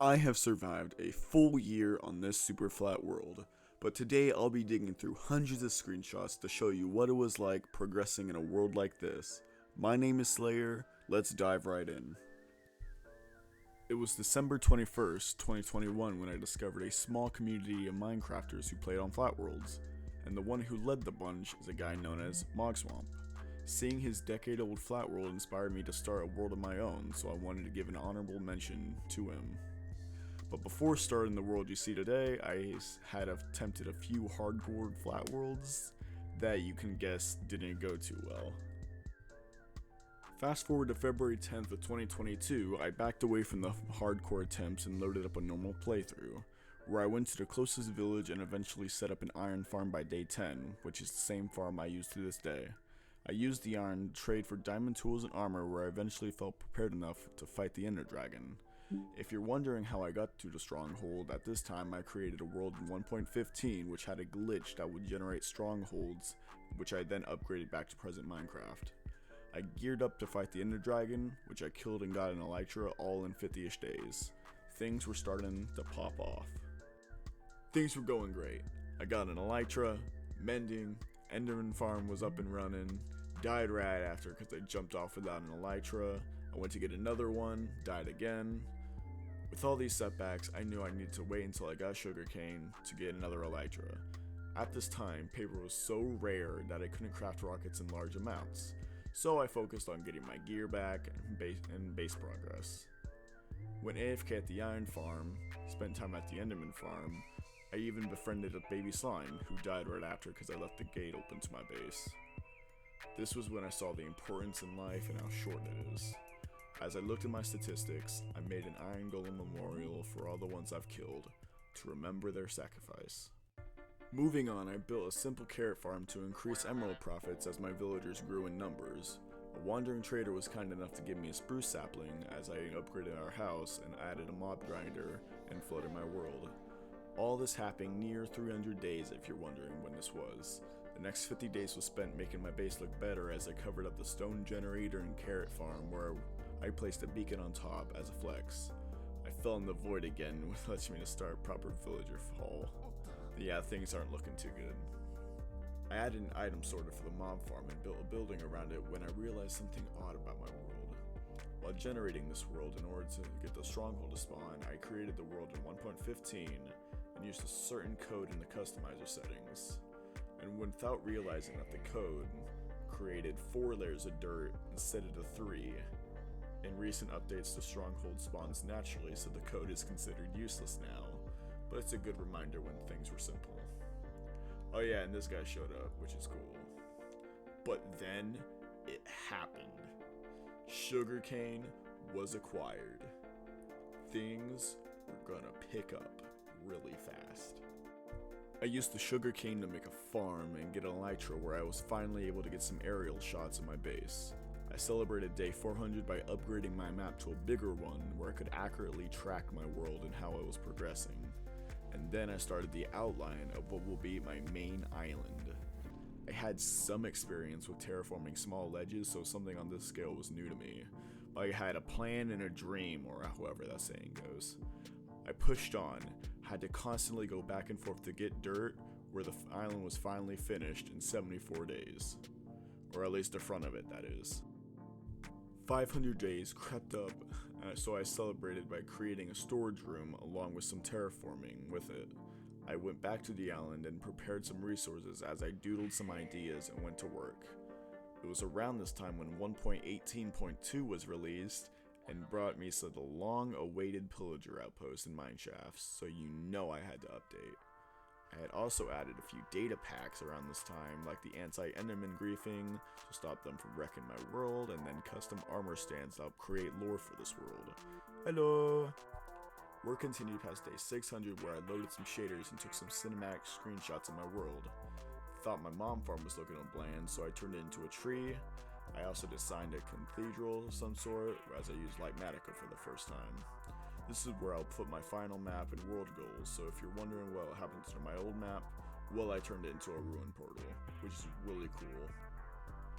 I have survived a full year on this super flat world, but today I'll be digging through hundreds of screenshots to show you what it was like progressing in a world like this. My name is Slayer, let's dive right in. It was December 21st, 2021 when I discovered a small community of Minecrafters who played on flat worlds, and the one who led the bunch is a guy known as Mogswamp. Seeing his decade-old flat world inspired me to start a world of my own, so I wanted to give an honorable mention to him. But before starting the world you see today, I had attempted a few hardcore flat worlds that you can guess didn't go too well. Fast forward to February 10th of 2022, I backed away from the hardcore attempts and loaded up a normal playthrough, where I went to the closest village and eventually set up an iron farm by day 10, which is the same farm I use to this day. I used the iron to trade for diamond tools and armor, where I eventually felt prepared enough to fight the Ender Dragon. If you're wondering how I got to the stronghold, at this time I created a world in 1.15 which had a glitch that would generate strongholds, which I then upgraded back to present Minecraft. I geared up to fight the Ender Dragon, which I killed and got an Elytra all in 50-ish days. Things were starting to pop off. Things were going great. I got an Elytra, mending, Enderman farm was up and running, died right after because I jumped off without an Elytra. I went to get another one, died again. With all these setbacks, I knew I needed to wait until I got sugarcane to get another Elytra. At this time, paper was so rare that I couldn't craft rockets in large amounts, so I focused on getting my gear back and base progress. When AFK at the Iron Farm, spent time at the Enderman Farm, I even befriended a baby slime who died right after because I left the gate open to my base. This was when I saw the importance in life and how short it is. As I looked at my statistics, I made an Iron Golem memorial for all the ones I've killed, to remember their sacrifice. Moving on, I built a simple carrot farm to increase emerald profits as my villagers grew in numbers. A wandering trader was kind enough to give me a spruce sapling as I upgraded our house and added a mob grinder and flooded my world. All this happened near 300 days if you're wondering when this was. The next 50 days was spent making my base look better as I covered up the stone generator and carrot farm where I placed a beacon on top as a flex. I fell in the void again, which lets me to start proper villager haul. Yeah, things aren't looking too good. I added an item sorter for the mob farm and built a building around it when I realized something odd about my world. While generating this world in order to get the stronghold to spawn, I created the world in 1.15 and used a certain code in the customizer settings. And without realizing that the code created 4 layers of dirt instead of the 3. In recent updates, the stronghold spawns naturally, so the code is considered useless now, but it's a good reminder when things were simple. Oh yeah, and this guy showed up, which is cool. But then, it happened. Sugarcane was acquired. Things were gonna pick up really fast. I used the sugarcane to make a farm and get an elytra where I was finally able to get some aerial shots of my base. I celebrated day 400 by upgrading my map to a bigger one where I could accurately track my world and how I was progressing. And then I started the outline of what will be my main island. I had some experience with terraforming small ledges, so something on this scale was new to me. But I had a plan and a dream, or however that saying goes. I pushed on, had to constantly go back and forth to get dirt, where the island was finally finished in 74 days. Or at least the front of it, that is. 500 days crept up, so I celebrated by creating a storage room along with some terraforming with it. I went back to the island and prepared some resources as I doodled some ideas and went to work. It was around this time when 1.18.2 was released and brought me to the long-awaited pillager outpost in Mineshafts, so you know I had to update. I had also added a few data packs around this time, like the anti-enderman griefing to stop them from wrecking my world, and then custom armor stands to help create lore for this world. Hello! Work continued past day 600 where I loaded some shaders and took some cinematic screenshots of my world. Thought my mom farm was looking bland, so I turned it into a tree. I also designed a cathedral of some sort, as I used Lightmatica for the first time. This is where I'll put my final map and world goals, so if you're wondering what happened to my old map, well, I turned it into a ruin portal, which is really cool.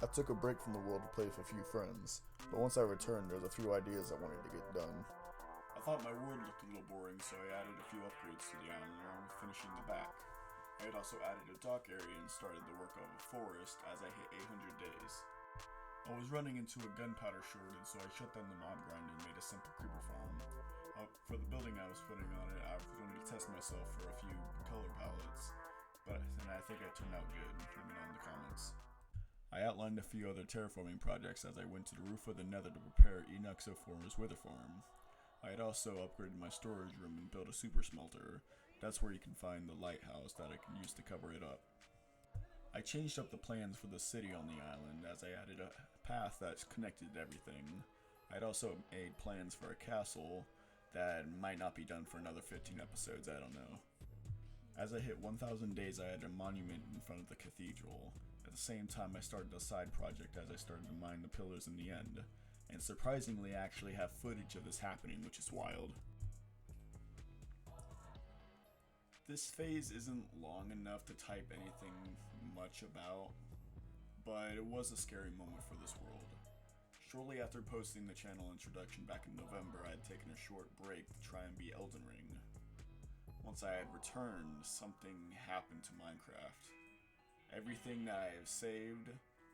I took a break from the world to play with a few friends, but once I returned, there was a few ideas I wanted to get done. I thought my world looked a little boring and so I added a few upgrades to the island along with finishing the back. I had also added a dock area and started the work of a forest as I hit 800 days. I was running into a gunpowder shortage, so I shut down the mob grind and made a simple creeper farm. For the building I was putting on it, I was going to test myself for a few color palettes, and I think it turned out good. Let me know in the comments. I outlined a few other terraforming projects as I went to the roof of the nether to prepare Enoxophor's wither farm. I had also upgraded my storage room and built a super smelter. That's where you can find the lighthouse that I can use to cover it up. I changed up the plans for the city on the island as I added a path that connected everything. I'd also made plans for a castle that might not be done for another 15 episodes, I don't know. As I hit 1,000 days, I added a monument in front of the cathedral. At the same time, I started a side project as I started to mine the pillars in the end. And surprisingly, I actually have footage of this happening, which is wild. This phase isn't long enough to type anything much about, but it was a scary moment for this world. Shortly after posting the channel introduction back in November, I had taken a short break to try and beat Elden Ring. Once I had returned, something happened to Minecraft. Everything that I have saved,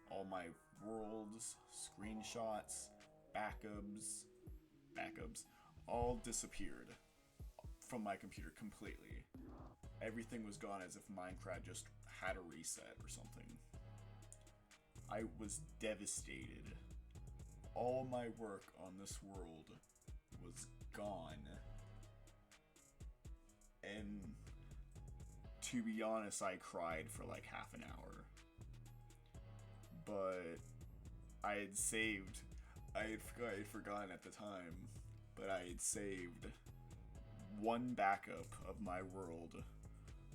all my worlds, screenshots, backups, all disappeared from my computer completely. Everything was gone as if Minecraft just had a reset or something. I was devastated. All my work on this world was gone. And to be honest, I cried for like half an hour. But I had saved, I had forgotten at the time, but I had saved one backup of my world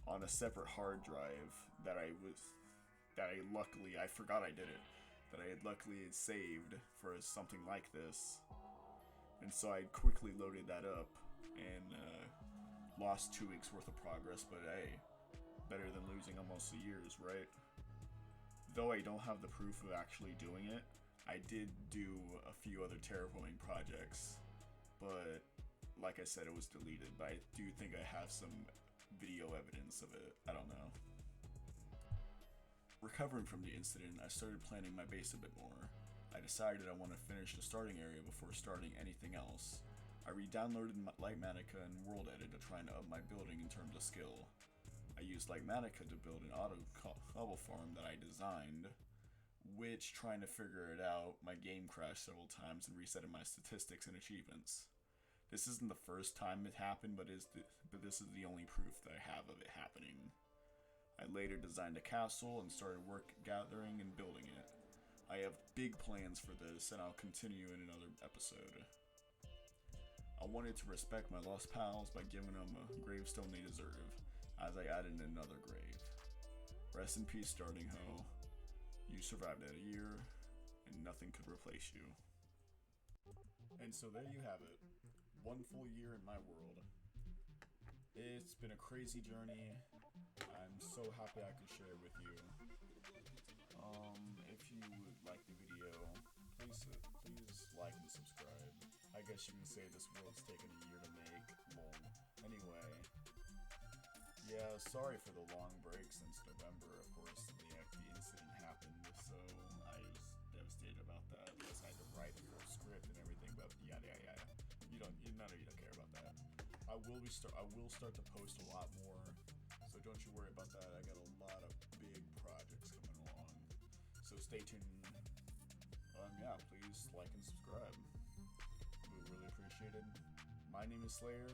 on a separate hard drive that I luckily, I forgot I did it, that I had luckily saved for something like this. And so I quickly loaded that up and lost 2 weeks worth of progress, but hey, better than losing almost a year's, right? Though I don't have the proof of actually doing it, I did do a few other terraforming projects, but like I said, it was deleted, but I do think I have some video evidence of it. I don't know. Recovering from the incident, I started planning my base a bit more. I decided I want to finish the starting area before starting anything else. I re-downloaded Lightmatica and World Edit to try and up my building in terms of skill. I used Lightmatica to build an auto cobble farm that I designed, which, trying to figure it out, my game crashed several times and resetted my statistics and achievements. This isn't the first time it happened, but this is the only proof that I have of it happening. I later designed a castle and started work gathering and building it. I have big plans for this, and I'll continue in another episode. I wanted to respect my lost pals by giving them a gravestone they deserve, as I added another grave. Rest in peace, Starting Ho. You survived a year, and nothing could replace you. And so there you have it. 1 full year in my world. It's been a crazy journey. I'm so happy I could share it with you. If you would like the video, please like and subscribe. I guess you can say this world's taken a year to make. Lol. Anyway, yeah, sorry for the long break since November. Of course, the incident happened, so I was devastated about that. Because I had to write a full script and everything, but yada yada yada. None of you don't care about that. I will start to post a lot more, so don't you worry about that. I got a lot of big projects coming along, so stay tuned. Yeah, please like and subscribe. We really appreciate it. My name is Slayer.